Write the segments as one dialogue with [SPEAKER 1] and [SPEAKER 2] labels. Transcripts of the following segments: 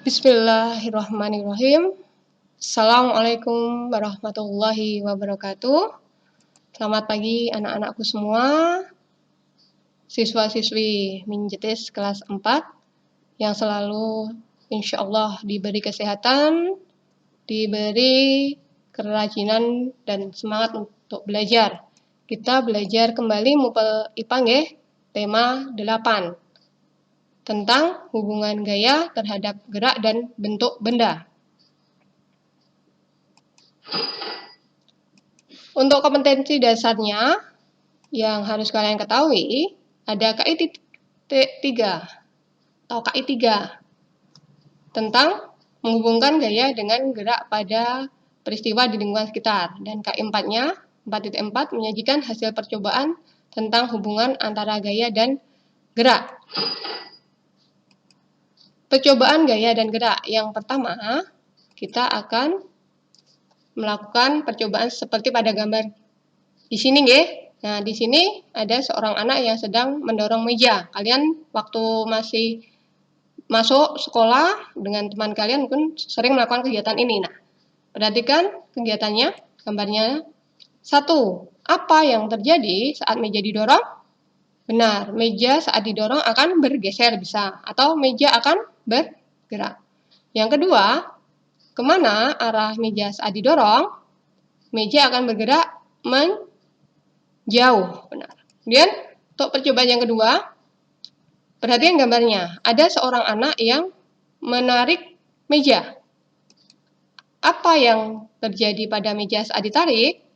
[SPEAKER 1] Bismillahirrahmanirrahim. Assalamualaikum warahmatullahi wabarakatuh. Selamat pagi anak-anakku semua, siswa-siswi Minjetis kelas 4 yang selalu insya Allah diberi kesehatan, diberi kerajinan dan semangat untuk belajar. Kita belajar kembali mupel IPA nggih, tema 8 tentang hubungan gaya terhadap gerak dan bentuk benda. Untuk kompetensi dasarnya yang harus kalian ketahui ada KI 3 atau KI 3 tentang menghubungkan gaya dengan gerak pada peristiwa di lingkungan sekitar, dan KI 4-nya 4.4 menyajikan hasil percobaan tentang hubungan antara gaya dan gerak. Percobaan gaya dan gerak. Yang pertama, kita akan melakukan percobaan seperti pada gambar di sini nggih. Nah, di sini ada seorang anak yang sedang mendorong meja. Kalian waktu masih masuk sekolah dengan teman kalian mungkin sering melakukan kegiatan ini. Nah, perhatikan kegiatannya, gambarnya. 1. Apa yang terjadi saat meja didorong? Benar, meja saat didorong akan bergeser bisa, atau meja akan bergerak. Yang kedua, kemana arah meja saat didorong? Meja akan bergerak menjauh. Benar. Kemudian, untuk percobaan yang kedua, perhatikan gambarnya. Ada seorang anak yang menarik meja. Apa yang terjadi pada meja saat ditarik?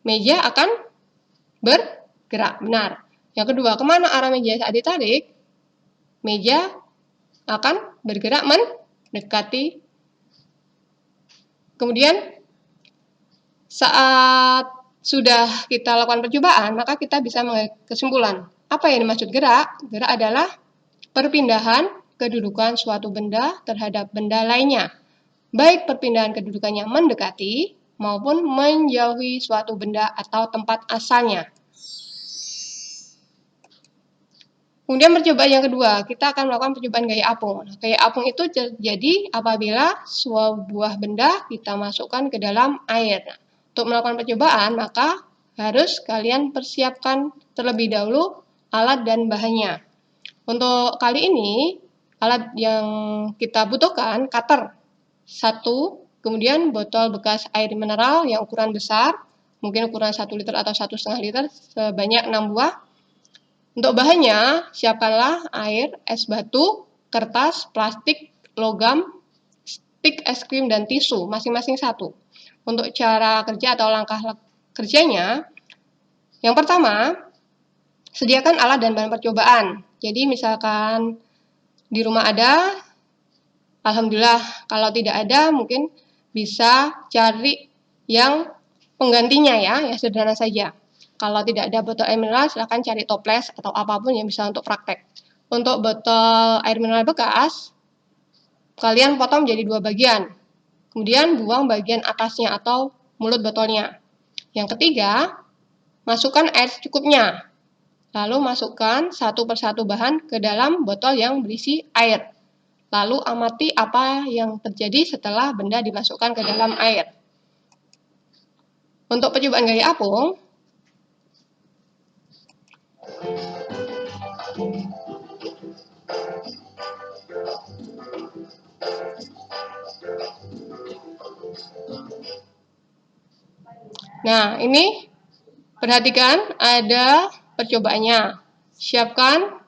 [SPEAKER 1] Meja akan bergerak. Benar. Yang kedua, kemana arah meja saat ditarik? Meja akan bergerak mendekati. Kemudian, saat sudah kita lakukan percobaan, maka kita bisa mengambil kesimpulan. Apa yang dimaksud gerak? Gerak adalah perpindahan kedudukan suatu benda terhadap benda lainnya. Baik perpindahan kedudukannya mendekati maupun menjauhi suatu benda atau tempat asalnya. Kemudian percobaan yang kedua, kita akan melakukan percobaan gaya apung. Gaya apung itu terjadi apabila sebuah benda kita masukkan ke dalam air. Nah, untuk melakukan percobaan, maka harus kalian persiapkan terlebih dahulu alat dan bahannya. Untuk kali ini, alat yang kita butuhkan, cutter 1, kemudian botol bekas air mineral yang ukuran besar, mungkin ukuran 1 liter atau 1,5 liter, sebanyak 6 buah. Untuk bahannya, siapkanlah air, es batu, kertas, plastik, logam, stik es krim, dan tisu, masing-masing 1. Untuk cara kerja atau langkah kerjanya, yang pertama, sediakan alat dan bahan percobaan. Jadi misalkan di rumah ada, alhamdulillah. Kalau tidak ada, mungkin bisa cari yang penggantinya ya, yang sederhana saja. Kalau tidak ada botol air mineral, silahkan cari toples atau apapun yang bisa untuk praktek. Untuk botol air mineral bekas, kalian potong jadi 2 bagian. Kemudian buang bagian atasnya atau mulut botolnya. Yang ketiga, masukkan air secukupnya. Lalu masukkan satu persatu bahan ke dalam botol yang berisi air. Lalu amati apa yang terjadi setelah benda dimasukkan ke dalam air. Untuk percobaan gaya apung, nah ini perhatikan ada percobaannya. Siapkan,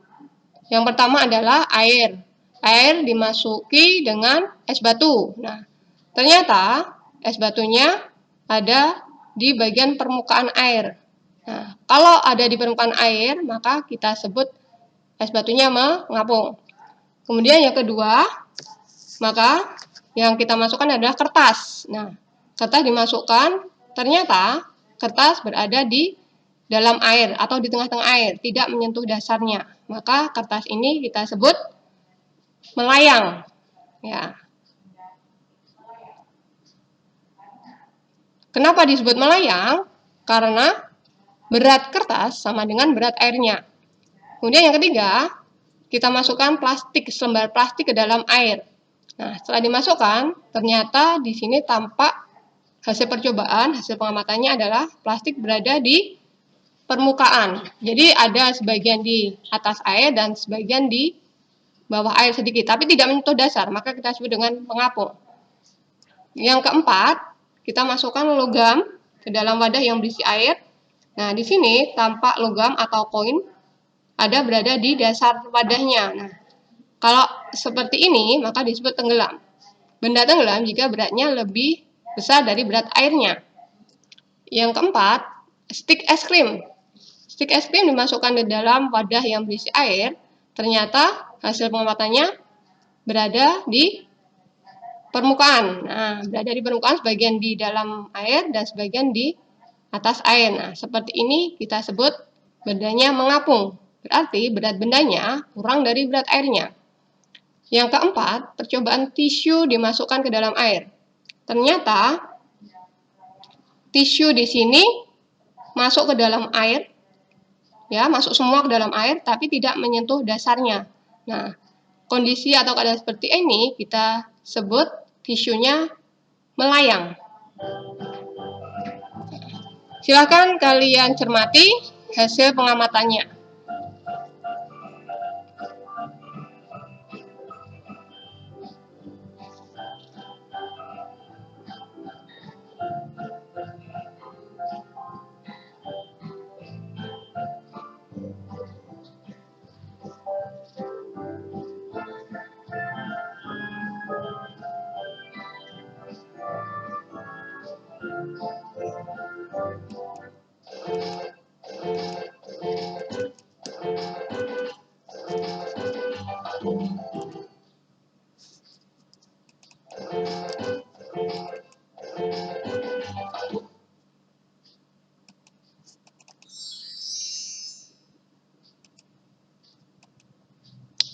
[SPEAKER 1] yang pertama adalah air. Air dimasuki dengan es batu. Nah, ternyata es batunya ada di bagian permukaan air. Nah, kalau ada di permukaan air, maka kita sebut es batunya mengapung. Kemudian yang kedua, maka yang kita masukkan adalah kertas. Nah, kertas dimasukkan, ternyata kertas berada di dalam air atau di tengah-tengah air, tidak menyentuh dasarnya. Maka kertas ini kita sebut melayang. Ya. Kenapa disebut melayang? Karena berat kertas sama dengan berat airnya. Kemudian yang ketiga, kita masukkan plastik, selembar plastik ke dalam air. Nah, setelah dimasukkan, ternyata di sini tampak hasil percobaan, hasil pengamatannya adalah plastik berada di permukaan. Jadi ada sebagian di atas air dan sebagian di bawah air sedikit, tapi tidak menyentuh dasar, maka kita sebut dengan pengapung. Yang keempat, kita masukkan logam ke dalam wadah yang berisi air. Nah, di sini tampak logam atau koin ada berada di dasar wadahnya. Nah, kalau seperti ini, maka disebut tenggelam. Benda tenggelam jika beratnya lebih besar dari berat airnya. Yang keempat, stik es krim. Stik es krim dimasukkan ke dalam wadah yang berisi air, ternyata hasil pengamatannya berada di permukaan. Nah, berada di permukaan, sebagian di dalam air dan sebagian di atas air. Nah, seperti ini kita sebut bendanya mengapung. Berarti berat bendanya kurang dari berat airnya. Yang keempat, percobaan tisu dimasukkan ke dalam air. Ternyata tisu di sini masuk ke dalam air, ya, masuk semua ke dalam air, tapi tidak menyentuh dasarnya. Nah, kondisi atau keadaan seperti ini kita sebut tisunya melayang. Silakan kalian cermati hasil pengamatannya.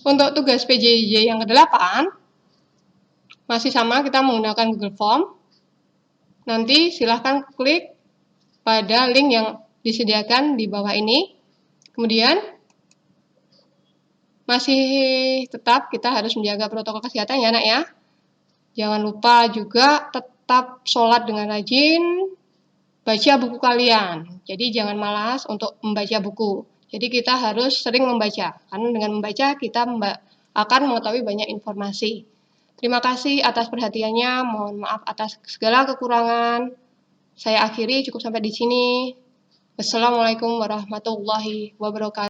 [SPEAKER 1] Untuk tugas PJJ yang ke-8, masih sama, kita menggunakan Google Form. Nanti silahkan klik pada link yang disediakan di bawah ini. Kemudian, masih tetap kita harus menjaga protokol kesehatan ya, Nak ya. Jangan lupa juga tetap sholat dengan rajin, baca buku kalian. Jadi jangan malas untuk membaca buku. Jadi kita harus sering membaca, karena dengan membaca kita akan mengetahui banyak informasi. Terima kasih atas perhatiannya, mohon maaf atas segala kekurangan. Saya akhiri cukup sampai di sini. Wassalamualaikum warahmatullahi wabarakatuh.